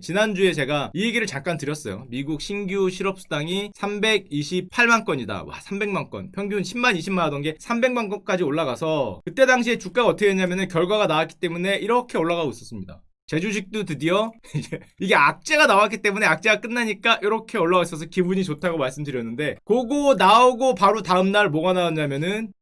지난주에 제가 이 얘기를 잠깐 드렸어요. 미국 신규 실업수당이 328만 건이다. 와, 300만 건. 평균 10만, 20만 하던 게 300만 건까지 올라가서 그때 당시에 주가가 어떻게 했냐면은 결과가 나왔기 때문에 이렇게 올라가고 있었습니다. 제 주식도 드디어 이게 악재가 나왔기 때문에 악재가 끝나니까 이렇게 올라와 있어서 기분이 좋다고 말씀드렸는데, 그거 나오고 바로 다음날 뭐가 나왔냐면은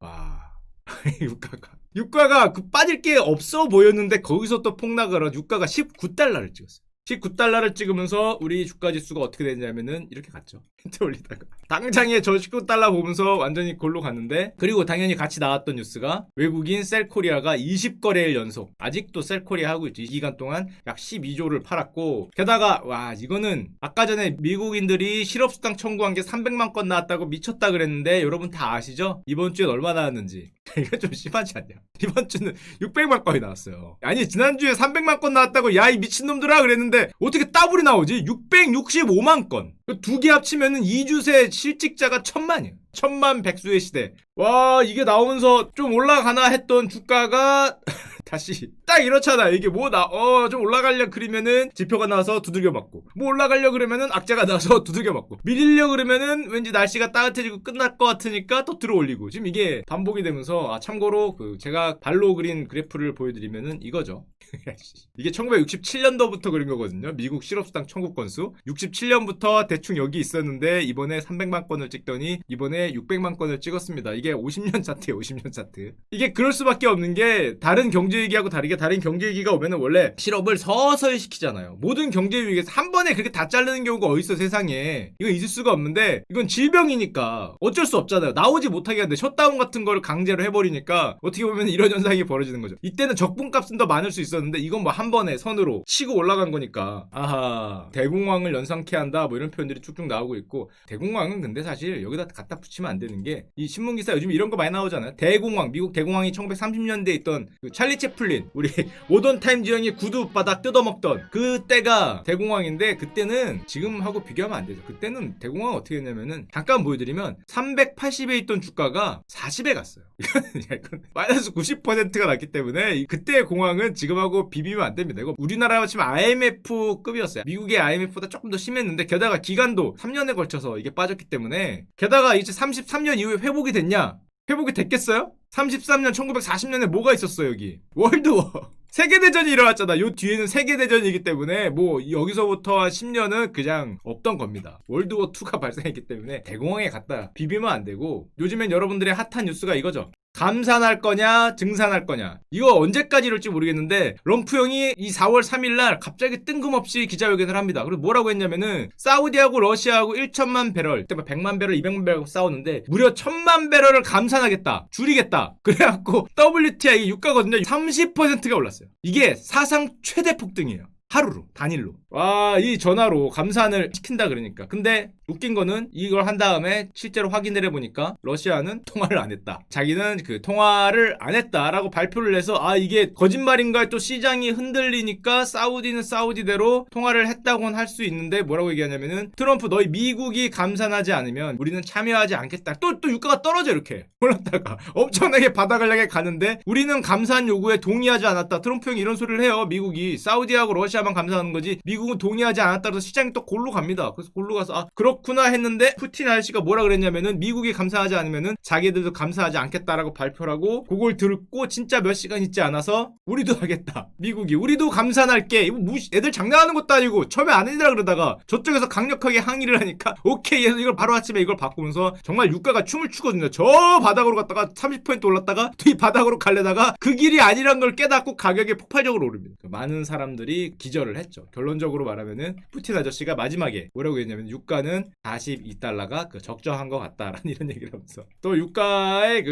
유가가 그 빠질 게 없어 보였는데 거기서 또 폭락을 해서 유가가 19달러를 찍었어요. 19달러를 찍으면서 우리 주가 지수가 어떻게 됐냐면은 이렇게 갔죠. 힌트 올리다가 당장에 저 19달러 보면서 완전히 골로 갔는데, 그리고 당연히 같이 나왔던 뉴스가 외국인 셀코리아가 20거래일 연속 아직도 셀코리아 하고 있죠. 이 기간 동안 약 12조를 팔았고, 게다가 와, 이거는 아까 전에 미국인들이 실업수당 청구한 게 300만 건 나왔다고 미쳤다 그랬는데 여러분 다 아시죠? 이번 주엔 얼마 나왔는지. 이거 좀 심하지 않냐? 이번 주는 600만 건이 나왔어요. 아니, 지난주에 300만 건 나왔다고 야 이 미친놈들아 그랬는데 어떻게 더블이 나오지? 665만 건. 두 개 합치면은 2주 새 실직자가 1000만이에요. 1000만 백수의 시대. 와, 이게 나오면서 좀 올라가나 했던 주가가 다시 딱 이렇잖아. 이게 좀 올라가려 그러면은 지표가 나와서 두들겨 맞고, 뭐 올라가려 그러면은 악재가 나와서 두들겨 맞고, 밀리려 그러면은 왠지 날씨가 따뜻해지고 끝날 것 같으니까 또 들어올리고, 지금 이게 반복이 되면서 참고로 제가 발로 그린 그래프를 보여드리면은 이거죠. 이게 1967년도부터 그린 거거든요. 미국 실업수당 청구 건수 67년부터 대충 여기 있었는데 이번에 300만 건을 찍더니 이번에 600만 건을 찍었습니다. 이게 50년 차트예요. 50년 차트. 이게 그럴 수밖에 없는 게, 다른 경제 위기하고 다르게 다른 경제 위기가 오면은 원래 실업을 서서히 시키잖아요. 모든 경제 위기에서 한 번에 그렇게 다 자르는 경우가 어딨어 세상에. 이건 있을 수가 없는데, 이건 질병이니까 어쩔 수 없잖아요. 나오지 못하게 하는데 셧다운 같은 거를 강제로 해버리니까 어떻게 보면 이런 현상이 벌어지는 거죠. 이때는 적분값은 더 많을 수 있었는데 이건 뭐 한 번에 선으로 치고 올라간 거니까, 아하, 대공황을 연상케 한다 뭐 이런 표현들이 쭉쭉 나오고 있고, 대공황은 근데 사실 여기다 갖다 붙이면 안 되는 게, 이 신문기사 요즘 이런 거 많이 나오잖아요. 대공황, 미국 대공황이 1930년대에 있던 그 찰리 채플린, 우리 모던 타임즈 형이 구두 바닥 뜯어먹던 그때가 대공황인데, 그때는 지금하고 비교하면 안 되죠. 그때는 대공황 어떻게 했냐면은, 잠깐 보여드리면 380에 있던 주가가 40에 갔어요. 이건 마이너스 90%가 났기 때문에 그때의 공황은 지금하고 비비면 안 됩니다. 이거 우리나라로 치면 IMF급이었어요. 미국의 IMF보다 조금 더 심했는데, 게다가 기간도 3년에 걸쳐서 이게 빠졌기 때문에, 게다가 이제 33년 이후에 회복이 됐냐? 회복이 됐겠어요? 33년 1940년에 뭐가 있었어요? 여기 월드워 세계대전이 일어났잖아. 요 뒤에는 세계대전이기 때문에 뭐 여기서부터 한 10년은 그냥 없던 겁니다. 월드워2가 발생했기 때문에 대공황에 갔다 비비면 안 되고, 요즘엔 여러분들의 핫한 뉴스가 이거죠. 감산할 거냐 증산할 거냐. 이거 언제까지 이럴지 모르겠는데, 럼프 형이 이 4월 3일날 갑자기 뜬금없이 기자회견을 합니다. 그리고 뭐라고 했냐면은, 사우디하고 러시아하고 1천만 배럴, 그때 100만 배럴 200만 배럴 싸우는데 무려 1000만 배럴을 감산하겠다, 줄이겠다. 그래갖고 WTI, 이게 유가거든요, 30%가 올랐어요. 이게 사상 최대 폭등이에요. 하루로, 단일로. 와, 이 전화로 감산을 시킨다 그러니까. 근데 웃긴 거는 이걸 한 다음에 실제로 확인을 해보니까 러시아는 통화를 안 했다. 자기는 그 통화를 안 했다라고 발표를 해서, 이게 거짓말인가, 또 시장이 흔들리니까 사우디는 사우디대로 통화를 했다고는 할 수 있는데, 뭐라고 얘기하냐면은, 트럼프 너희 미국이 감산하지 않으면 우리는 참여하지 않겠다. 또 유가가 떨어져 이렇게 올랐다가 엄청나게 바닥을 향해 가는데, 우리는 감산 요구에 동의하지 않았다. 트럼프 형이 이런 소리를 해요. 미국이 사우디하고 러시아만 감산하는 거지 미국은 동의하지 않았다. 그래서 시장이 또 골로 갑니다. 그래서 골로 가서 그렇구나 했는데, 푸틴 아저씨가 뭐라 그랬냐면은, 미국이 감사하지 않으면은 자기들도 감사하지 않겠다라고 발표를 하고, 그걸 듣고 진짜 몇 시간 있지 않아서 우리도 하겠다. 미국이 우리도 감산할게. 이거 애들 장난하는 것도 아니고 처음에 안 해주라 그러다가 저쪽에서 강력하게 항의를 하니까 오케이 해서 이걸 바로 아침에 이걸 바꾸면서 정말 유가가 춤을 추거든요. 저 바닥으로 갔다가 30% 올랐다가 뒤 바닥으로 갈래다가 그 길이 아니란 걸 깨닫고 가격이 폭발적으로 오릅니다. 많은 사람들이 기절을 했죠. 결론적으로 말하면은 푸틴 아저씨가 마지막에 뭐라고 했냐면, 유가는 42달러가 적정한 것 같다라는 이런 얘기를 하면서, 또 유가에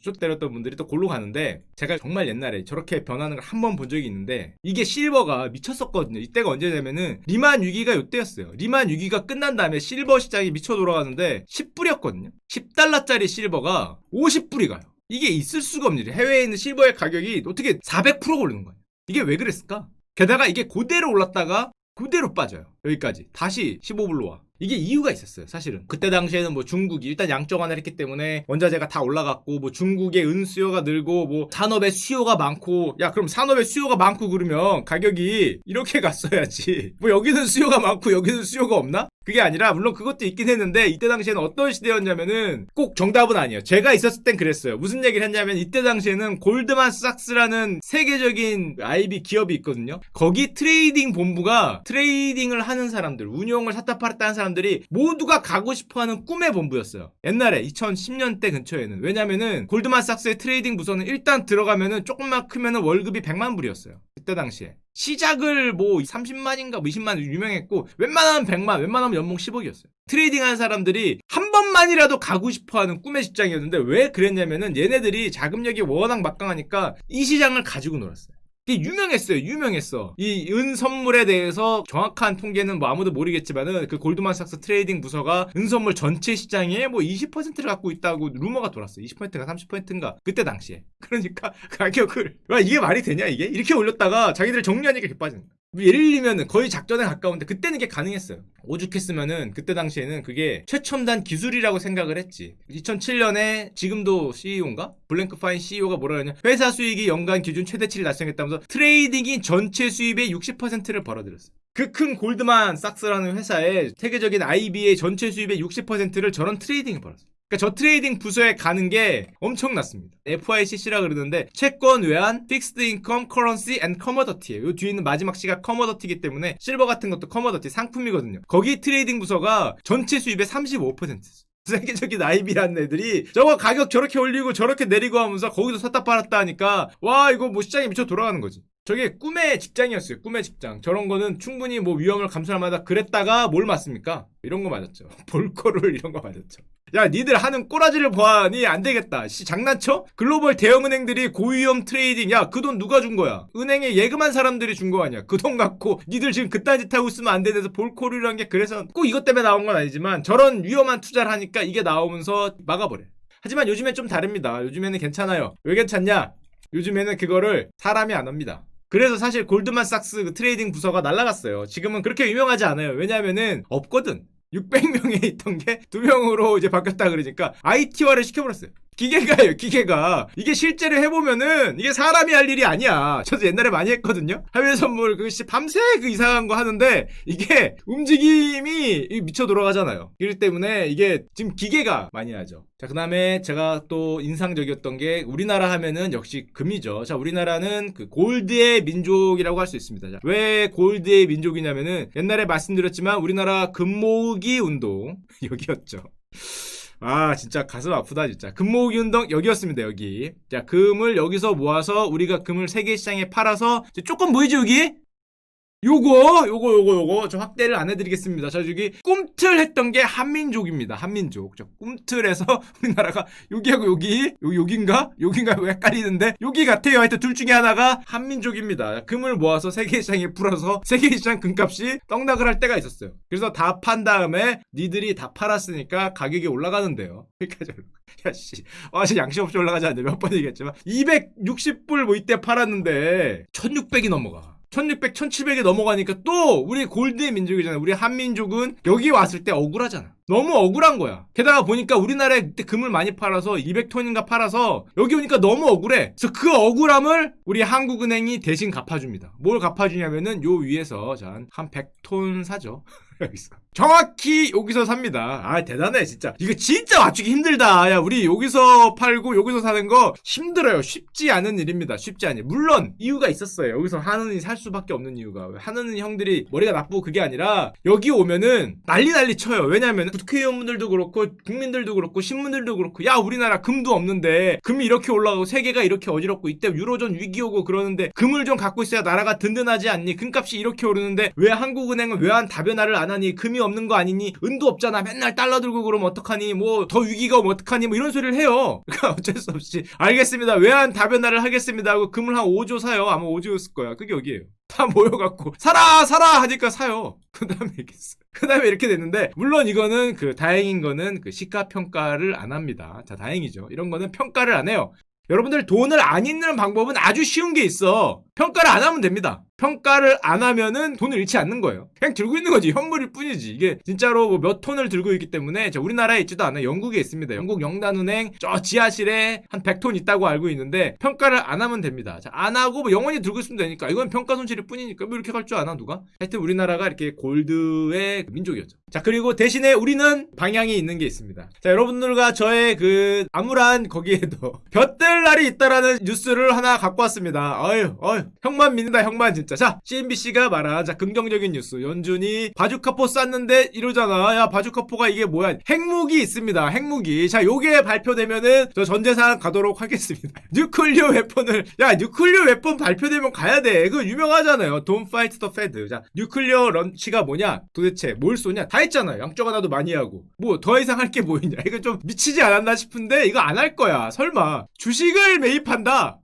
슛 때렸던 분들이 또 골로 가는데, 제가 정말 옛날에 저렇게 변하는 걸 한 번 본 적이 있는데, 이게 실버가 미쳤었거든요. 이때가 언제냐면은 리만 위기가 이때였어요. 리만 위기가 끝난 다음에 실버 시장이 미쳐 돌아가는데 10불이었거든요. 10달러짜리 실버가 50불이 가요. 이게 있을 수가 없는 일이에요. 해외에 있는 실버의 가격이 어떻게 400%가 오르는 거예요. 이게 왜 그랬을까? 게다가 이게 그대로 올랐다가 그대로 빠져요. 여기까지 다시 15불로 와. 이게 이유가 있었어요. 사실은 그때 당시에는 뭐 중국이 일단 양적완화를 했기 때문에 원자재가 다 올라갔고 뭐 중국의 은수요가 늘고 뭐 산업의 수요가 많고 야 그럼 산업의 수요가 많고 그러면 가격이 이렇게 갔어야지. 뭐 여기는 수요가 많고 여기는 수요가 없나? 그게 아니라 물론 그것도 있긴 했는데 이때 당시에는 어떤 시대였냐면은 꼭 정답은 아니에요. 제가 있었을 땐 그랬어요. 무슨 얘기를 했냐면 이때 당시에는 골드만삭스라는 세계적인 IB 기업이 있거든요. 거기 트레이딩 본부가 트레이딩을 하는 사람들, 운용을 샀다 팔았다 하는 사람들이 모두가 가고 싶어하는 꿈의 본부였어요. 옛날에 2010년대 근처에는. 왜냐면은 골드만삭스의 트레이딩 부서는 일단 들어가면은 조금만 크면은 월급이 100만 불이었어요. 그때 당시에. 시작을 뭐 30만인가 뭐 20만 유명했고 웬만하면 100만 웬만하면 연봉 10억이었어요. 트레이딩 하는 사람들이 한 번만이라도 가고 싶어하는 꿈의 직장이었는데 왜 그랬냐면은 얘네들이 자금력이 워낙 막강하니까 이 시장을 가지고 놀았어요. 이게 유명했어요. 유명했어. 이 은 선물에 대해서 정확한 통계는 뭐 아무도 모르겠지만은 그 골드만삭스 트레이딩 부서가 은 선물 전체 시장에 뭐 20%를 갖고 있다고 루머가 돌았어요. 20%가 30%인가 그때 당시에. 그러니까 가격을 와 이게 말이 되냐 이게 이렇게 올렸다가 자기들 정리하니까 이렇게 빠지는 거야. 예를 들면은 거의 작전에 가까운데 그때는 이게 가능했어요. 오죽했으면은 그때 당시에는 그게 최첨단 기술이라고 생각을 했지. 2007년에 지금도 CEO인가? 블랭크 파인 CEO가 뭐라 그러냐? 회사 수익이 연간 기준 최대치를 달성했다면서 트레이딩이 전체 수입의 60%를 벌어들였어요. 그 큰 골드만삭스라는 회사의 세계적인 IB의 전체 수입의 60%를 저런 트레이딩이 벌었어요. 그러니까 저 트레이딩 부서에 가는 게 엄청났습니다. FICC라 그러는데 채권, 외환, 픽스드 인컴, 커런시 앤 커머더티예요. 요 뒤에 있는 마지막 C가 커머더티이기 때문에 실버 같은 것도 커머더티 상품이거든요. 거기 트레이딩 부서가 전체 수입의 35%. 세계적인 IB라는 애들이 저거 가격 저렇게 올리고 저렇게 내리고 하면서 거기서 샀다 팔았다 하니까 와 이거 뭐 시장이 미쳐 돌아가는 거지. 저게 꿈의 직장이었어요. 꿈의 직장. 저런 거는 충분히 뭐 위험을 감수할 만하다 그랬다가 뭘 맞습니까? 이런 거 맞았죠. 볼거를 이런 거 맞았죠. 야 니들 하는 꼬라지를 보아니 안 되겠다. 씨 장난쳐? 글로벌 대형은행들이 고위험 트레이딩 야 그 돈 누가 준 거야? 은행에 예금한 사람들이 준 거 아니야? 그 돈 갖고 니들 지금 그딴 짓 하고 있으면 안 되는데 볼코리라는 게 그래서 꼭 이것 때문에 나온 건 아니지만 저런 위험한 투자를 하니까 이게 나오면서 막아버려. 하지만 요즘엔 좀 다릅니다. 요즘에는 괜찮아요. 왜 괜찮냐? 요즘에는 그거를 사람이 안 합니다. 그래서 사실 골드만삭스 그 트레이딩 부서가 날라갔어요. 지금은 그렇게 유명하지 않아요. 왜냐면은 없거든. 600명에 있던 게 2명으로 이제 바뀌었다 그러니까 IT화를 시켜버렸어요. 기계가예요, 기계가. 이게 실제로 해보면은 이게 사람이 할 일이 아니야. 저도 옛날에 많이 했거든요. 해외 선물 밤새 그 이상한 거 하는데 이게 움직임이 미쳐 돌아가잖아요. 그렇기 때문에 이게 지금 기계가 많이 하죠. 자, 그 다음에 제가 또 인상적이었던 게 우리나라 하면은 역시 금이죠. 자, 우리나라는 그 골드의 민족이라고 할 수 있습니다. 자, 왜 골드의 민족이냐면은 옛날에 말씀드렸지만 우리나라 금모으기 운동 여기였죠. 아 진짜 가슴 아프다 진짜. 금 모으기 운동 여기였습니다. 여기. 자 금을 여기서 모아서 우리가 금을 세계시장에 팔아서 조금 보이죠 여기? 요거 저 확대를 안 해드리겠습니다. 자 여기 꿈틀했던 게 한민족입니다. 한민족. 저 꿈틀에서 우리나라가 여기하고 여기인가 왜 헷갈리는데 여기 같아요. 하여튼 둘 중에 하나가 한민족입니다. 금을 모아서 세계시장에 풀어서 세계시장 금값이 떡락을 할 때가 있었어요. 그래서 다 판 다음에 니들이 다 팔았으니까 가격이 올라가는데요. 그러니까 야씨 진짜 양심 없이 올라가지 않네. 몇 번 얘기했지만 260불 뭐 이때 팔았는데 1600이 넘어가. 1600, 1700이 넘어가니까 또 우리 골드의 민족이잖아. 우리 한민족은 여기 왔을 때 억울하잖아. 너무 억울한 거야. 게다가 보니까 우리나라에 그때 금을 많이 팔아서 200톤인가 팔아서 여기 오니까 너무 억울해. 그래서 그 억울함을 우리 한국은행이 대신 갚아줍니다. 뭘 갚아주냐면은 요 위에서 한 100톤 사죠. 여기서 정확히 여기서 삽니다. 아 대단해 진짜. 이거 진짜 맞추기 힘들다. 야 우리 여기서 팔고 여기서 사는 거 힘들어요. 쉽지 않은 일입니다. 쉽지 않아요. 물론 이유가 있었어요. 여기서 한은이 살 수밖에 없는 이유가. 한은이 형들이 머리가 나쁘고 그게 아니라 여기 오면은 난리 쳐요. 왜냐면 국회의원분들도 그렇고 국민들도 그렇고 신문들도 그렇고 야 우리나라 금도 없는데 금이 이렇게 올라가고 세계가 이렇게 어지럽고 이때 유로존 위기 오고 그러는데 금을 좀 갖고 있어야 나라가 든든하지 않니? 금값이 이렇게 오르는데 왜 한국은행은 외환 다변화를 안 하니? 금이 없는 거 아니니? 은도 없잖아. 맨날 달러 들고 그러면 어떡하니? 뭐 더 위기가 오면 어떡하니? 뭐 이런 소리를 해요. 그러니까 어쩔 수 없이 알겠습니다. 외환 다변화를 하겠습니다 하고 금을 한 5조 사요. 아마 5조였을 거야. 그게 여기에요. 다 모여갖고 사라 하니까 사요. 그 다음에 이렇게 됐는데 물론 이거는 다행인 거는 시가 평가를 안 합니다. 자 다행이죠. 이런 거는 평가를 안 해요. 여러분들 돈을 안 잃는 방법은 아주 쉬운 게 있어. 평가를 안 하면 됩니다. 평가를 안 하면은 돈을 잃지 않는 거예요. 그냥 들고 있는 거지. 현물일 뿐이지. 이게 진짜로 뭐 몇 톤을 들고 있기 때문에 우리나라에 있지도 않아요. 영국에 있습니다. 영국 영단은행 저 지하실에 한 100톤 있다고 알고 있는데 평가를 안 하면 됩니다. 자, 안 하고 뭐 영원히 들고 있으면 되니까 이건 평가 손실일 뿐이니까 뭐 이렇게 갈 줄 아나 누가? 하여튼 우리나라가 이렇게 골드의 민족이었죠. 자, 그리고 대신에 우리는 방향이 있는 게 있습니다. 자, 여러분들과 저의 그 암울한 거기에도 볕들 날이 있다라는 뉴스를 하나 갖고 왔습니다. 어휴 형만 믿는다 형만 진짜. 자, CNBC가 말한 자 긍정적인 뉴스. 연준이 바주카포 쐈는데 이러잖아. 야 바주카포가 이게 뭐야? 핵무기 있습니다. 핵무기. 자, 요게 발표되면은 저 전재산 가도록 하겠습니다. 뉴클리어 웨폰을 뉴클리어 웨폰 발표되면 가야 돼. 그거 유명하잖아요. Don't fight the Fed. 자, 뉴클리어 런치가 뭐냐? 도대체 뭘 쏘냐? 다 했잖아요. 양쪽 하나도 많이 하고. 뭐 더 이상 할 게 뭐 있냐? 이거 좀 미치지 않았나 싶은데 이거 안 할 거야. 설마. 주식을 매입한다.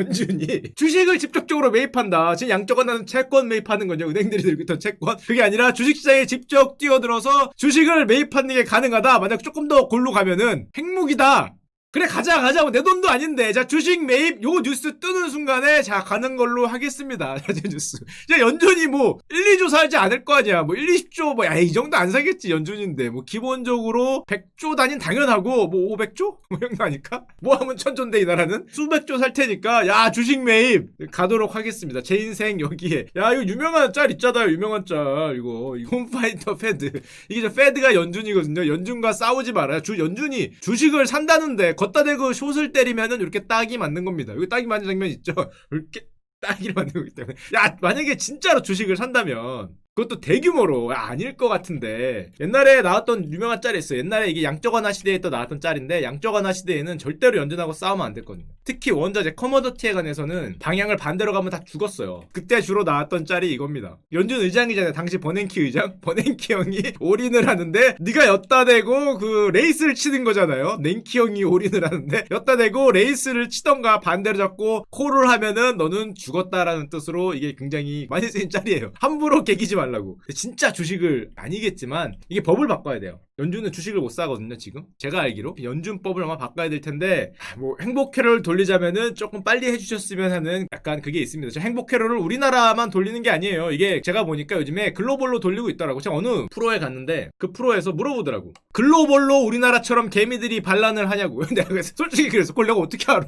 연준이 주식을 직접적으로 매입한다. 지금 양쪽 하나는 채권 매입하는 거죠. 은행들이 들고 있던 채권. 그게 아니라 주식시장에 직접 뛰어들어서 주식을 매입하는 게 가능하다. 만약 조금 더 골로 가면은 핵무기다. 그래 가자 뭐 내 돈도 아닌데. 자, 주식 매입 요 뉴스 뜨는 순간에 자 가는 걸로 하겠습니다. 자, 뉴스. 자, 연준이 뭐 1, 2조 사지 않을 거 아니야. 뭐 1, 20조 뭐 이 정도 안 사겠지. 연준인데 뭐 기본적으로 100조 단위는 당연하고 뭐 500조? 뭐 정도 아닐까? 뭐 하면 천조인데 이 나라는 수백조 살 테니까 야 주식 매입 가도록 하겠습니다. 제 인생 여기에. 야 이거 유명한 짤 있잖아요. 유명한 짤 이거 홈파이터 패드. 이게 저 패드가 연준이거든요. 연준과 싸우지 말아요. 연준이 주식을 산다는데 걷다 대고 숏을 때리면은 이렇게 딱이 맞는 겁니다. 여기 딱이 맞는 장면 있죠? 이렇게 딱이를 맞는 거기 때문에. 야, 만약에 진짜로 주식을 산다면 그것도 대규모로 아닐 것 같은데 옛날에 나왔던 유명한 짤이 있어요. 옛날에 이게 양적완화 시대에 또 나왔던 짤인데 양적완화 시대에는 절대로 연준하고 싸우면 안 됐거든요. 특히 원자재 커머더티에 관해서는 방향을 반대로 가면 다 죽었어요. 그때 주로 나왔던 짤이 이겁니다. 연준 의장이잖아요. 당시 버냉키 의장. 버냉키 형이 올인을 하는데 네가 엿다 대고 그 레이스를 치는 거잖아요. 냉키 형이 올인을 하는데 엿다 대고 레이스를 치던가 반대로 잡고 콜을 하면은 너는 죽었다라는 뜻으로 이게 굉장히 많이 쓰인 짤이에요. 함부로 개기지 마. 라고. 진짜 주식을 아니겠지만 이게 법을 바꿔야 돼요. 연준은 주식을 못 사거든요. 지금 제가 알기로 연준법을 아마 바꿔야 될 텐데 뭐 행복회로를 돌리자면은 조금 빨리 해주셨으면 하는 약간 그게 있습니다. 저 행복회로를 우리나라만 돌리는 게 아니에요. 이게 제가 보니까 요즘에 글로벌로 돌리고 있더라고. 제가 어느 프로에 갔는데 그 프로에서 물어보더라고. 글로벌로 우리나라처럼 개미들이 반란을 하냐고. 내가 그래서 솔직히 그래서 그걸 내가 어떻게 알아?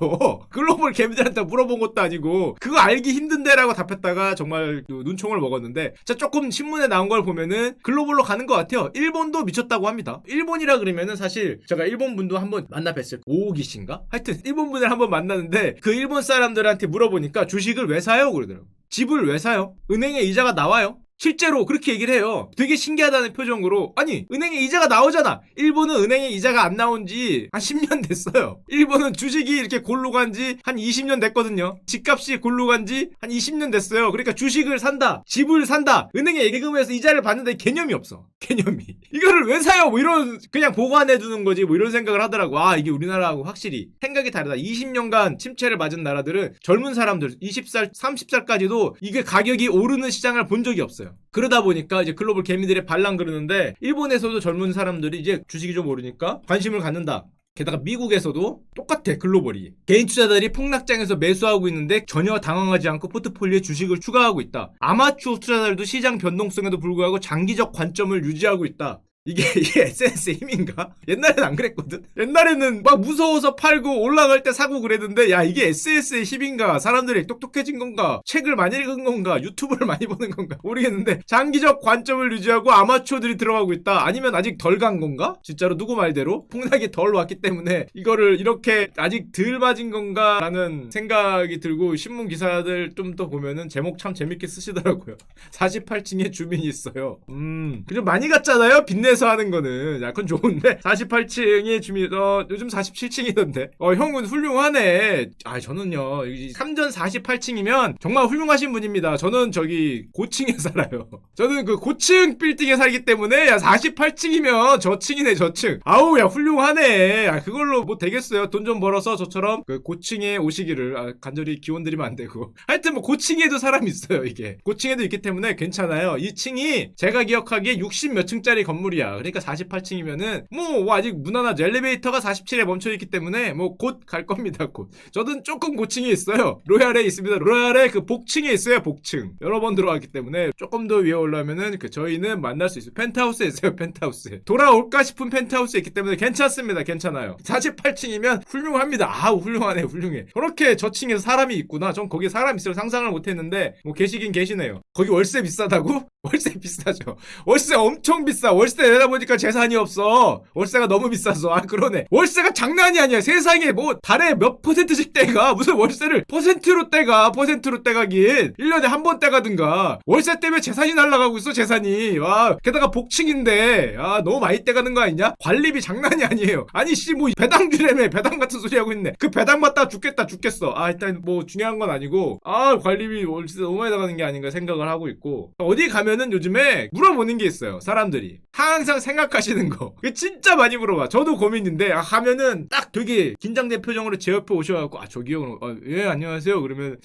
글로벌 개미들한테 물어본 것도 아니고 그거 알기 힘든데라고 답했다가 정말 눈총을 먹었는데 자 조금 신문에 나온 걸 보면은 글로벌로 가는 것 같아요. 일본도 미쳤다고 합니다. 일본이라 그러면은 사실 제가 일본 분도 한번 만나 뵀을 오오기 씨인가? 하여튼 일본 분을 한번 만났는데 그 일본 사람들한테 물어보니까 주식을 왜 사요? 그러더라고. 집을 왜 사요? 은행에 이자가 나와요? 실제로 그렇게 얘기를 해요. 되게 신기하다는 표정으로. 아니 은행에 이자가 나오잖아. 일본은 은행에 이자가 안 나온 지 한 10년 됐어요. 일본은 주식이 이렇게 골로 간 지 한 20년 됐거든요. 집값이 골로 간 지 한 20년 됐어요. 그러니까 주식을 산다, 집을 산다, 은행에 예금해서 이자를 받는데 개념이 없어. 개념이. 이거를 왜 사요? 뭐 이런 그냥 보관해 두는 거지. 뭐 이런 생각을 하더라고. 아 이게 우리나라하고 확실히 생각이 다르다. 20년간 침체를 맞은 나라들은 젊은 사람들 20살, 30살까지도 이게 가격이 오르는 시장을 본 적이 없어요. 그러다 보니까 이제 글로벌 개미들의 반란 그러는데 일본에서도 젊은 사람들이 이제 주식이 좀 오르니까 관심을 갖는다. 게다가 미국에서도 똑같아. 글로벌이 개인 투자자들이 폭락장에서 매수하고 있는데 전혀 당황하지 않고 포트폴리오에 주식을 추가하고 있다. 아마추어 투자자들도 시장 변동성에도 불구하고 장기적 관점을 유지하고 있다. 이게 SNS의 힘인가? 옛날엔 안 그랬거든? 옛날에는 막 무서워서 팔고 올라갈 때 사고 그랬는데 야 이게 SNS의 힘인가? 사람들이 똑똑해진 건가? 책을 많이 읽은 건가? 유튜브를 많이 보는 건가? 모르겠는데 장기적 관점을 유지하고 아마추어들이 들어가고 있다. 아니면 아직 덜 간 건가? 진짜로 누구 말대로 폭락이 덜 왔기 때문에 이거를 이렇게 아직 덜 맞은 건가? 라는 생각이 들고 신문 기사들 좀 더 보면은 제목 참 재밌게 쓰시더라고요. 48층에 주민이 있어요. 좀 많이 갔잖아요? 빚내 하는 거는 약간 좋은데 48층의 주민 요즘 47층이던데 형은 훌륭하네. 저는요 3전 48층이면 정말 훌륭하신 분입니다. 저는 저기 고층에 살아요. 저는 그 고층 빌딩에 살기 때문에 야 48층이면 저층이네 저층. 아우 야 훌륭하네. 그걸로 뭐 되겠어요. 돈 좀 벌어서 저처럼 그 고층에 오시기를 간절히 기원드리면 안 되고 하여튼 뭐 고층에도 사람이 있어요. 이게 고층에도 있기 때문에 괜찮아요. 이 층이 제가 기억하기에 60몇 층짜리 건물이 50이야. 그러니까 48층이면은 뭐 아직 무난하죠. 엘리베이터가 47에 멈춰있기 때문에 뭐 곧 갈 겁니다. 곧. 저는 조금 고층에 있어요. 로얄에 있습니다. 로얄에 그 복층에 있어요. 복층. 여러 번 들어갔기 때문에 조금 더 위에 올라오면은 그 저희는 만날 수 있어요. 펜트하우스에 있어요. 펜트하우스에. 돌아올까 싶은 펜트하우스에 있기 때문에 괜찮습니다. 괜찮아요. 48층이면 훌륭합니다. 아우 훌륭하네. 훌륭해. 저렇게 저층에서 사람이 있구나. 전 거기에 사람 있을 상상을 못했는데 뭐 계시긴 계시네요. 거기 월세 비싸다고? 월세 비싸죠. 월세 엄청 비싸. 월세 내다 보니까 재산이 없어. 월세가 너무 비싸서. 아 그러네. 월세가 장난이 아니야. 세상에 뭐 달에 몇 %씩 떼가. 무슨 월세를 퍼센트로 떼가. 퍼센트로 떼가긴 1년에 한 번 떼가든가. 월세 때문에 재산이 날아가고 있어. 재산이. 와 게다가 복층인데 아 너무 많이 떼가는 거 아니냐? 관리비 장난이 아니에요. 아니 씨 뭐 배당주래매. 배당 같은 소리 하고 있네. 그 배당 받다 죽겠다 죽겠어. 아 일단 뭐 중요한 건 아니고 아 관리비 월세 너무 많이 나가는 게 아닌가 생각을 하고 있고 어디 가면은 요즘에 물어보는 게 있어요. 사람들이 항상 생각하시는 거 진짜 많이 물어봐. 저도 고민인데 가면은 딱 되게 긴장된 표정으로 제 옆에 오셔갖고 아 저기요 예 안녕하세요 그러면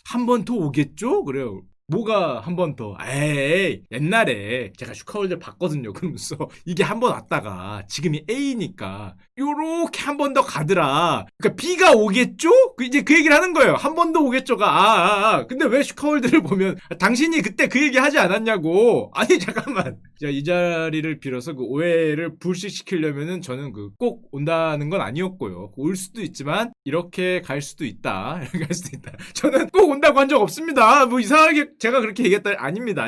한 번 더 오겠죠? 그래요. 뭐가 한 번 더? 에이 옛날에 제가 슈카월드를 봤거든요. 그러면서 이게 한 번 왔다가 지금이 A니까 요렇게 한 번 더 가더라. 그러니까 B가 오겠죠? 이제 그 얘기를 하는 거예요. 한 번 더 오겠죠가. 근데 왜 슈카월드를 보면 당신이 그때 그 얘기 하지 않았냐고. 아니 잠깐만. 자, 이 자리를 빌어서 그 오해를 불식시키려면은 저는 그 꼭 온다는 건 아니었고요. 올 수도 있지만 이렇게 갈 수도 있다. 이렇게 갈 수도 있다. 저는 꼭 온다고 한 적 없습니다. 뭐 이상하게 제가 그렇게 얘기했다. 아닙니다.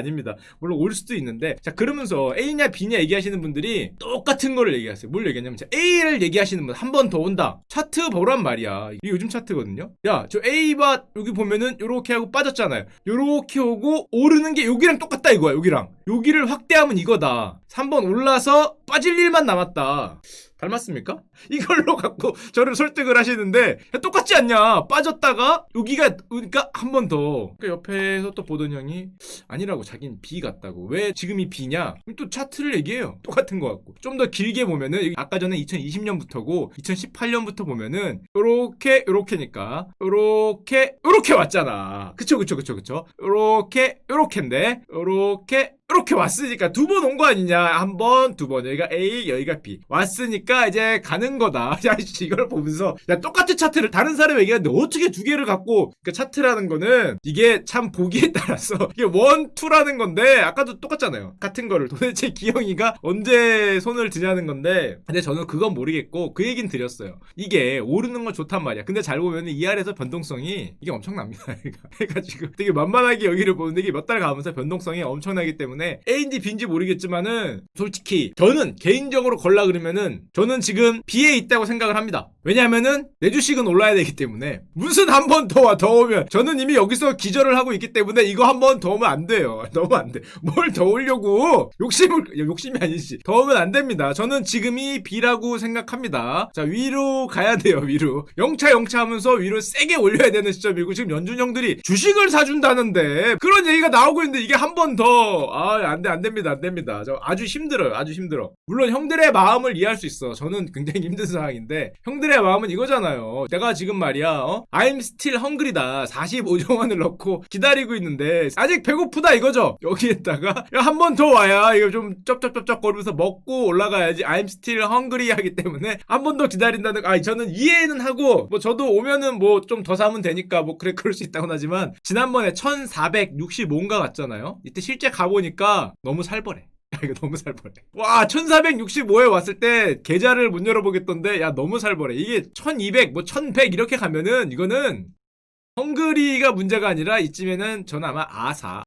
물론 올 수도 있는데 자 그러면서 A냐 B냐 얘기하시는 분들이 똑같은 거를 얘기하세요. 뭘 얘기하냐면 A를 얘기하시는 분 한 번 더 온다. 차트 보란 말이야. 이게 요즘 차트거든요. 야 저 A밭 여기 보면은 요렇게 하고 빠졌잖아요. 요렇게 오고 오르는 게 여기랑 똑같다 이거야. 여기를 확대하면 이거다. 3번 올라서 빠질 일만 남았다. 닮았습니까? 이걸로 갖고 저를 설득을 하시는데 똑같지 않냐? 빠졌다가 여기가 그러니까 한 번 더. 그러니까 옆에서 또 보던 형이 아니라고 자기는 B 같다고. 왜 지금이 B냐? 또 차트를 얘기해요. 똑같은 거 같고. 좀 더 길게 보면은 아까 전에 2020년부터고 2018년부터 보면은 요렇게니까 요렇게 왔잖아. 그쵸. 요렇게인데 요렇게 왔으니까 두 번 온 거 아니냐? 한 번, 두 번. 여기가 A, 여기가 B. 왔으니까 이제 가는 거다. 야, 이걸 보면서 야, 똑같은 차트를 다른 사람이 얘기하는데 어떻게 두 개를 갖고 그러니까 차트라는 거는 이게 참 보기에 따라서 이게 원, 투라는 건데 아까도 똑같잖아요. 같은 거를 도대체 기영이가 언제 손을 드냐는 건데 근데 저는 그건 모르겠고 그 얘긴 드렸어요. 이게 오르는 건 좋단 말이야. 근데 잘 보면 이 아래에서 변동성이 이게 엄청납니다. 그러니까 지금 되게 만만하게 여기를 보는데 이게 몇 달 가면서 변동성이 엄청나기 때문에 A인지 B인지 모르겠지만은 솔직히 저는 개인적으로 걸라 그러면은 저는 지금 B에 있다고 생각을 합니다. 왜냐하면은 내 주식은 올라야 되기 때문에 무슨 한 번 더 오면 저는 이미 여기서 기절을 하고 있기 때문에 이거 한 번 더 오면 안 돼요. 너무 안 돼. 뭘 더 오려고 욕심이 아니지. 더 오면 안 됩니다. 저는 지금이 B라고 생각합니다. 자 위로 가야 돼요. 위로 영차 하면서 위로 세게 올려야 되는 시점이고 지금 연준 형들이 주식을 사준다는데 그런 얘기가 나오고 있는데 이게 한 번 더 안 됩니다. 저 아주 힘들어요. 물론 형들의 마음을 이해할 수 있어. 저는 굉장히 힘든 상황인데 형들의 마음은 이거잖아요. 내가 지금 말이야 I'm still hungry다. 45조 원을 넣고 기다리고 있는데 아직 배고프다 이거죠. 여기에다가 한 번 더 와야 이거 좀 쩝쩝쩝쩝 거리면서 먹고 올라가야지 I'm still hungry 하기 때문에 한 번 더 기다린다는 저는 이해는 하고 뭐 저도 오면은 뭐 좀 더 사면 되니까 뭐 그럴 수 있다고는 하지만 지난번에 1465인가 갔잖아요. 이때 실제 가보니까 너무 살벌해. 이거 너무 살벌해. 와 1465에 왔을 때 계좌를 못 열어보겠던데 야 너무 살벌해. 이게 1200 뭐 1100 이렇게 가면은 이거는 헝그리가 문제가 아니라 이쯤에는 저는 아마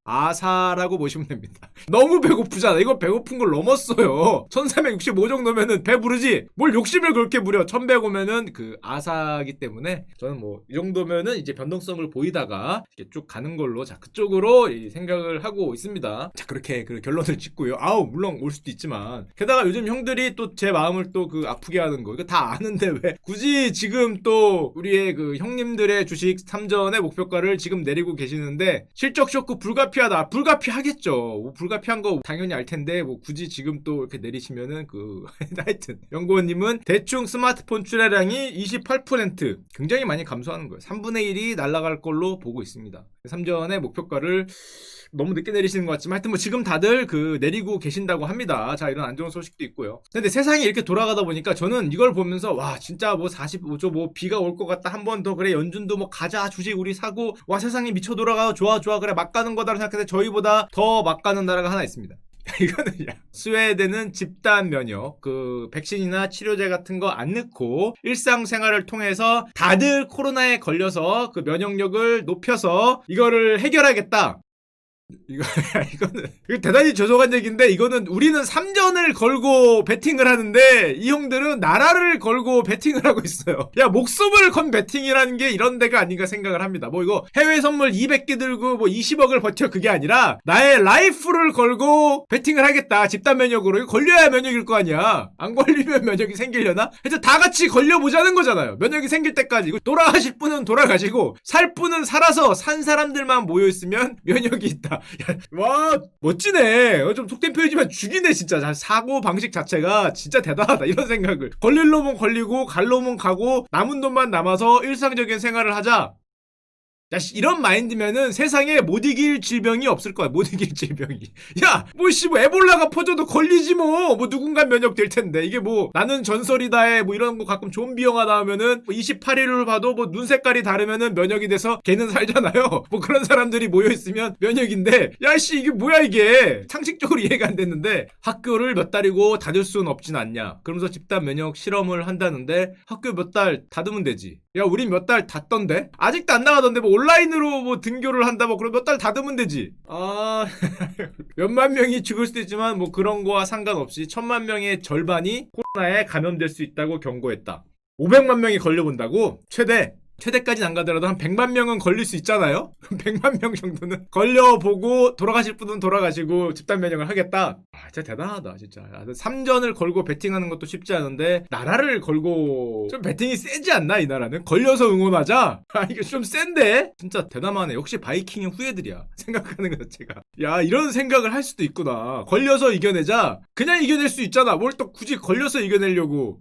아사라고 보시면 됩니다. 너무 배고프잖아. 이거 배고픈 걸 넘었어요. 1365 정도면은 배부르지. 뭘 욕심을 그렇게 부려. 1100 오면은 그 아사기 때문에 저는 뭐 이 정도면은 이제 변동성을 보이다가 이렇게 쭉 가는 걸로 자 그쪽으로 생각을 하고 있습니다. 자 그렇게 그 결론을 짓고요. 물론 올 수도 있지만 게다가 요즘 형들이 또 제 마음을 또 그 아프게 하는 거 이거 다 아는데 왜 굳이 지금 또 우리의 그 형님들의 주식 3전 의 목표가를 지금 내리고 계시는데 실적 쇼크 불가피하다. 불가피하겠죠. 뭐 불가피한 거 당연히 알 텐데 뭐 굳이 지금 또 이렇게 내리시면은 하여튼 연구원님은 대충 스마트폰 출하량이 28% 굉장히 많이 감소하는 거예요. 3분의 1이 날아갈 걸로 보고 있습니다. 3전의 목표가를 너무 늦게 내리시는 것 같지만 하여튼 뭐 지금 다들 그 내리고 계신다고 합니다. 자, 이런 안 좋은 소식도 있고요. 근데 세상이 이렇게 돌아가다 보니까 저는 이걸 보면서 와 진짜 뭐 45조 뭐 비가 올 것 같다 한 번 더 그래 연준도 뭐 가자 주식 우리 사고 와 세상이 미쳐 돌아가 좋아 그래 막 가는 거다라고 생각했는데 저희보다 더 막 가는 나라가 하나 있습니다. 이거는 스웨덴은 집단 면역 그 백신이나 치료제 같은 거 안 넣고 일상생활을 통해서 다들 코로나에 걸려서 그 면역력을 높여서 이거를 해결하겠다. 이거는 대단히 죄송한 얘기인데 이거는 우리는 3전을 걸고 베팅을 하는데 이 형들은 나라를 걸고 베팅을 하고 있어요. 야 목숨을 건 베팅이라는 게 이런 데가 아닌가 생각을 합니다. 뭐 이거 해외 선물 200개 들고 뭐 20억을 버텨 그게 아니라 나의 라이프를 걸고 베팅을 하겠다. 집단 면역으로 이거 걸려야 면역일 거 아니야. 안 걸리면 면역이 생기려나? 하여튼 다 같이 걸려보자는 거잖아요. 면역이 생길 때까지. 이거 돌아가실 분은 돌아가시고 살 분은 살아서 산 사람들만 모여있으면 면역이 있다. 야, 와 멋지네. 좀 속된 표현이지만 죽이네 진짜. 사고 방식 자체가 진짜 대단하다 이런 생각을. 걸릴 놈은 걸리고 갈 놈은 가고 남은 돈만 남아서 일상적인 생활을 하자. 야, 이런 마인드면은 세상에 못 이길 질병이 없을 거야. 못 이길 질병이. 야, 뭐 에볼라가 퍼져도 걸리지 뭐. 뭐 누군가 면역 될 텐데. 이게 뭐 나는 전설이다에 뭐 이런 거 가끔 좀비 영화 나오면은 뭐 28일을 봐도 뭐 눈 색깔이 다르면은 면역이 돼서 걔는 살잖아요. 뭐 그런 사람들이 모여 있으면 면역인데. 야, 이게 뭐야 이게. 상식적으로 이해가 안 됐는데 학교를 몇 달이고 닫을 수는 없진 않냐. 그러면서 집단 면역 실험을 한다는데 학교 몇 달 닫으면 되지. 야, 우린 몇 달 닫던데? 아직도 안 나가던데 뭐 온라인으로 뭐 등교를 한다 뭐 그럼 몇 달 닫으면 되지. 몇만 명이 죽을 수도 있지만 뭐 그런 거와 상관없이 1000만 명의 절반이 코로나에 감염될 수 있다고 경고했다. 500만 명이 걸려본다고? 최대까지는 안 가더라도 한 100만 명은 걸릴 수 있잖아요? 100만 명 정도는 걸려보고 돌아가실 분은 돌아가시고 집단 면역을 하겠다. 진짜 대단하다 진짜. 3전을 걸고 베팅하는 것도 쉽지 않은데 나라를 걸고 좀 베팅이 세지 않나 이 나라는? 걸려서 응원하자? 이게 좀 센데? 진짜 대담하네. 역시 바이킹의 후예들이야. 생각하는 것 자체가. 야 이런 생각을 할 수도 있구나. 걸려서 이겨내자. 그냥 이겨낼 수 있잖아. 뭘 또 굳이 걸려서 이겨내려고.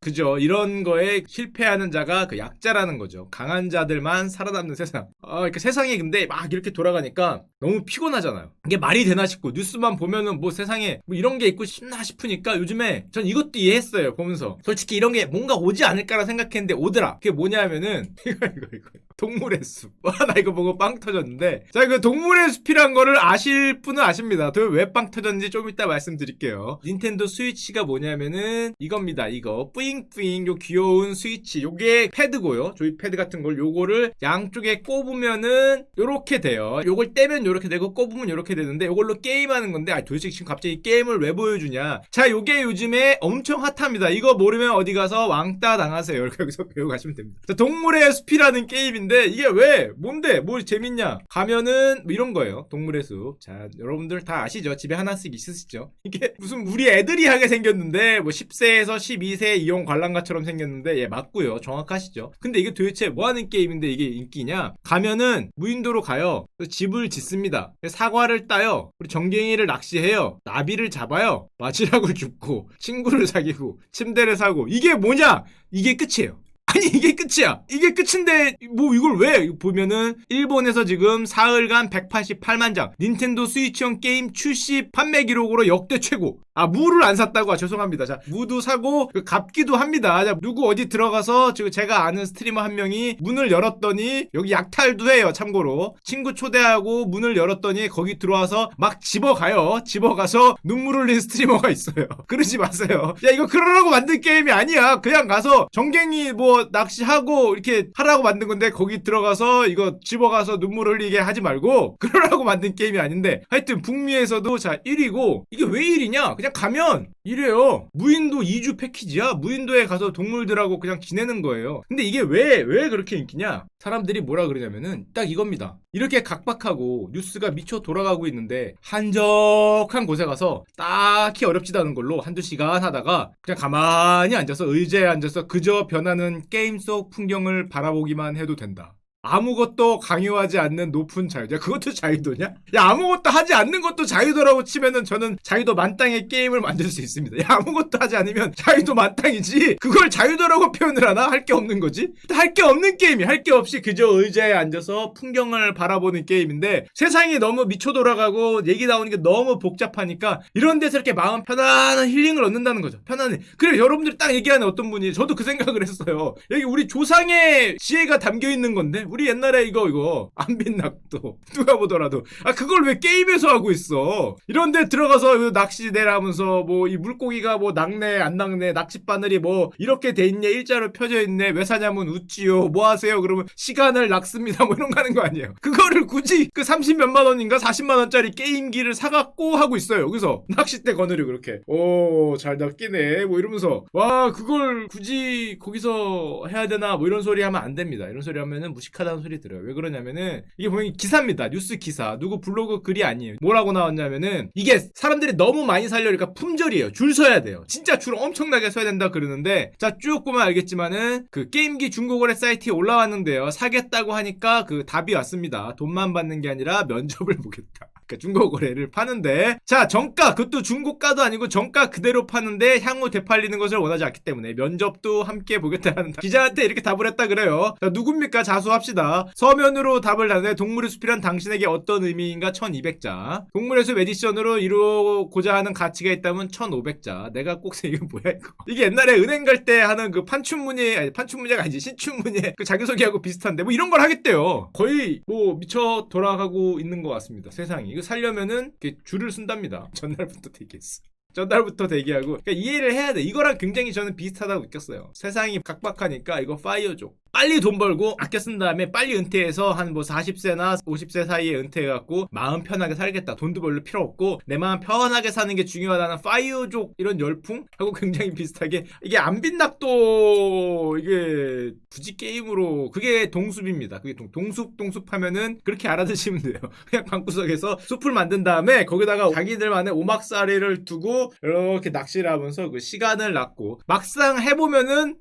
그죠. 이런 거에 실패하는 자가 그 약자라는 거죠. 강한 자들만 살아남는 세상. 이렇게 세상이 근데 막 이렇게 돌아가니까 너무 피곤하잖아요. 이게 말이 되나 싶고 뉴스만 보면은 뭐 세상에 뭐 이런 게 있고 싶나 싶으니까 요즘에 전 이것도 이해했어요. 보면서 솔직히 이런 게 뭔가 오지 않을까라 생각했는데 오더라. 그게 뭐냐면은 이거 동물의 숲. 나 이거 보고 빵 터졌는데 자, 그 동물의 숲이란 거를 아실 분은 아십니다. 왜 빵 터졌는지 좀 이따 말씀드릴게요. 닌텐도 스위치가 뭐냐면은 이겁니다. 이거 뿌잉뿌잉 요 귀여운 스위치. 요게 패드고요. 조이패드 같은 걸 요거를 양쪽에 꼽으면은 요렇게 돼요. 요걸 떼면 요렇게 되고 꼽으면 요렇게 되는데 요걸로 게임하는 건데 도대체 지금 갑자기 게임을 왜 보여주냐. 자, 요게 요즘에 엄청 핫합니다. 이거 모르면 어디 가서 왕따 당하세요. 이렇게 여기서 배워가시면 됩니다. 자, 동물의 숲이라는 게임인데 이게 왜 뭔데 뭘 재밌냐. 가면은 뭐 이런 거예요. 동물의 숲. 자, 여러분들 다 아시죠? 집에 하나씩 있으시죠? 이게 무슨 우리 애들이 하게 생겼는데 뭐 10세에서 12세 이용 관람가처럼 생겼는데 예 맞고요. 정확하시죠? 근데 이게 도대체 뭐 하는 게임인데 이게 인기냐? 가면은 무인도로 가요. 집을 짓습니다. 사과를 따요. 우리 정갱이를 낚시해요. 나비를 잡아요. 바지락을 줍고 친구를 사귀고 침대를 사고. 이게 뭐냐? 이게 끝이에요. 아니 이게 끝이야. 이게 끝인데 뭐 이걸 왜 보면은 일본에서 지금 사흘간 188만 장 닌텐도 스위치형 게임 출시 판매 기록으로 역대 최고. 무를 안 샀다고. 죄송합니다. 자, 무도 사고 갚기도 합니다. 자, 누구 어디 들어가서 지금 제가 아는 스트리머 한 명이 문을 열었더니 여기 약탈도 해요. 참고로 친구 초대하고 문을 열었더니 거기 들어와서 막 집어가요. 집어가서 눈물 흘린 스트리머가 있어요. 그러지 마세요. 야, 이거 그러라고 만든 게임이 아니야. 그냥 가서 정갱이 뭐 낚시하고 이렇게 하라고 만든 건데 거기 들어가서 이거 집어가서 눈물 흘리게 하지 말고 그러라고 만든 게임이 아닌데 하여튼 북미에서도 자 1위고 이게 왜 1위냐? 그냥 가면 이래요. 무인도 2주 패키지야. 무인도에 가서 동물들하고 그냥 지내는 거예요. 근데 이게 왜 그렇게 인기냐? 사람들이 뭐라 그러냐면은 딱 이겁니다. 이렇게 각박하고 뉴스가 미쳐 돌아가고 있는데 한적한 곳에 가서 딱히 어렵지도 않은 걸로 한두 시간 하다가 그냥 가만히 앉아서 의자에 앉아서 그저 변하는 게임 속 풍경을 바라보기만 해도 된다. 아무것도 강요하지 않는 높은 자유. 야, 그것도 자유도냐? 야, 아무것도 하지 않는 것도 자유도라고 치면은 저는 자유도 만땅의 게임을 만들 수 있습니다. 야, 아무것도 하지 않으면 자유도 만땅이지. 그걸 자유도라고 표현을 하나? 할 게 없는 거지? 할 게 없는 게임이, 할 게 없이 그저 의자에 앉아서 풍경을 바라보는 게임인데 세상이 너무 미쳐 돌아가고 얘기 나오는 게 너무 복잡하니까 이런 데서 이렇게 마음 편안한 힐링을 얻는다는 거죠. 편안해. 그래, 여러분들이 딱 얘기하는 어떤 분이 저도 그 생각을 했어요. 여기 우리 조상의 지혜가 담겨 있는 건데 우리 옛날에 이거 안빈낙도 누가 보더라도 그걸 왜 게임에서 하고 있어. 이런 데 들어가서 낚시 내라면서 뭐 이 물고기가 뭐 낚네 안 낚네 낚싯바늘이 뭐 이렇게 돼 있네 일자로 펴져 있네 왜 사냐면 웃지요 뭐 하세요 그러면 시간을 낚습니다 뭐 이런 거 하는 거 아니에요. 그거를 굳이 그 30몇만 원인가 40만 원짜리 게임기를 사갖고 하고 있어요. 여기서 낚싯대 거느려 그렇게 오 잘 낚이네 뭐 이러면서 와 그걸 굳이 거기서 해야 되나 뭐 이런 소리 하면 안 됩니다. 이런 소리 하면은 무식하다는 소리 들어요. 왜 그러냐면은 이게 보면 기사입니다. 뉴스 기사 누구 블로그 글이 아니에요. 뭐라고 나왔냐면은 이게 사람들이 너무 많이 살려니까 품절이에요. 줄 서야 돼요. 진짜 줄 엄청나게 서야 된다 그러는데 자 쭉 보면 알겠지만은 그 게임기 중고거래 사이트에 올라왔는데요. 사겠다고 하니까 그 답이 왔습니다. 돈만 받는 게 아니라 면접을 보겠다. 중고거래를 파는데 자 정가 그것도 중고가도 아니고 정가 그대로 파는데 향후 되팔리는 것을 원하지 않기 때문에 면접도 함께 보겠다는 기자한테 이렇게 답을 했다 그래요. 자, 누굽니까 자수합시다. 서면으로 답을 다는데 동물의 숲이란 당신에게 어떤 의미인가 1200자 동물의 숲 에디션으로 이루고자 하는 가치가 있다면 1500자 내가 꼭 이거 뭐야 이거 이게 옛날에 은행 갈 때 하는 그 판춘문예 아니 판춘문예가 아니지 신춘문예 그 자기소개하고 비슷한데 뭐 이런 걸 하겠대요. 거의 뭐 미쳐 돌아가고 있는 것 같습니다. 세상이 이거 살려면은 줄을 쓴답니다. 전날부터 대기했어. 전날부터 대기하고 그러니까 이해를 해야 돼. 이거랑 굉장히 저는 비슷하다고 느꼈어요. 세상이 각박하니까 이거 파이어족 빨리 돈 벌고 아껴 쓴 다음에 빨리 은퇴해서 한 뭐 40세나 50세 사이에 은퇴해갖고 마음 편하게 살겠다. 돈도 별로 필요 없고 내 마음 편하게 사는 게 중요하다는 파이어족 이런 열풍하고 굉장히 비슷하게 이게 안빈낙도 이게 굳이 게임으로 그게 동숲입니다. 그게 동숲 하면은 그렇게 알아두시면 돼요. 그냥 방구석에서 숲을 만든 다음에 거기다가 자기들만의 오막살이를 두고 이렇게 낚시를 하면서 그 시간을 낚고 막상 해보면은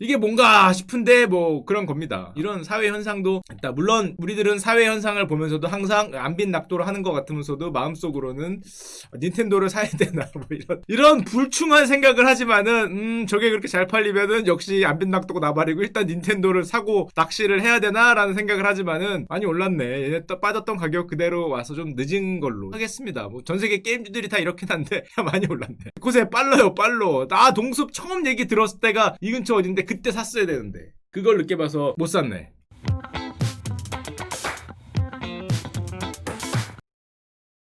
이게 뭔가 싶은데 뭐 그런 겁니다. 이런 사회 현상도 있다. 물론 우리들은 사회 현상을 보면서도 항상 안빈낙도를 하는 것 같으면서도 마음속으로는 닌텐도를 사야 되나 뭐 이런 불충한 생각을 하지만은 저게 그렇게 잘 팔리면은 역시 안빈낙도가 나발이고 일단 닌텐도를 사고 낚시를 해야 되나라는 생각을 하지만은 많이 올랐네. 얘네 또 빠졌던 가격 그대로 와서 좀 늦은 걸로 하겠습니다. 뭐 전 세계 게임주들이 다 이렇긴 한데 많이 올랐네. 곳에 빨라요 빨로. 나 동숲 처음 얘기 들었을 때가 이 근처 어딘데 그때 샀어야 되는데 그걸 늦게 봐서 못 샀네.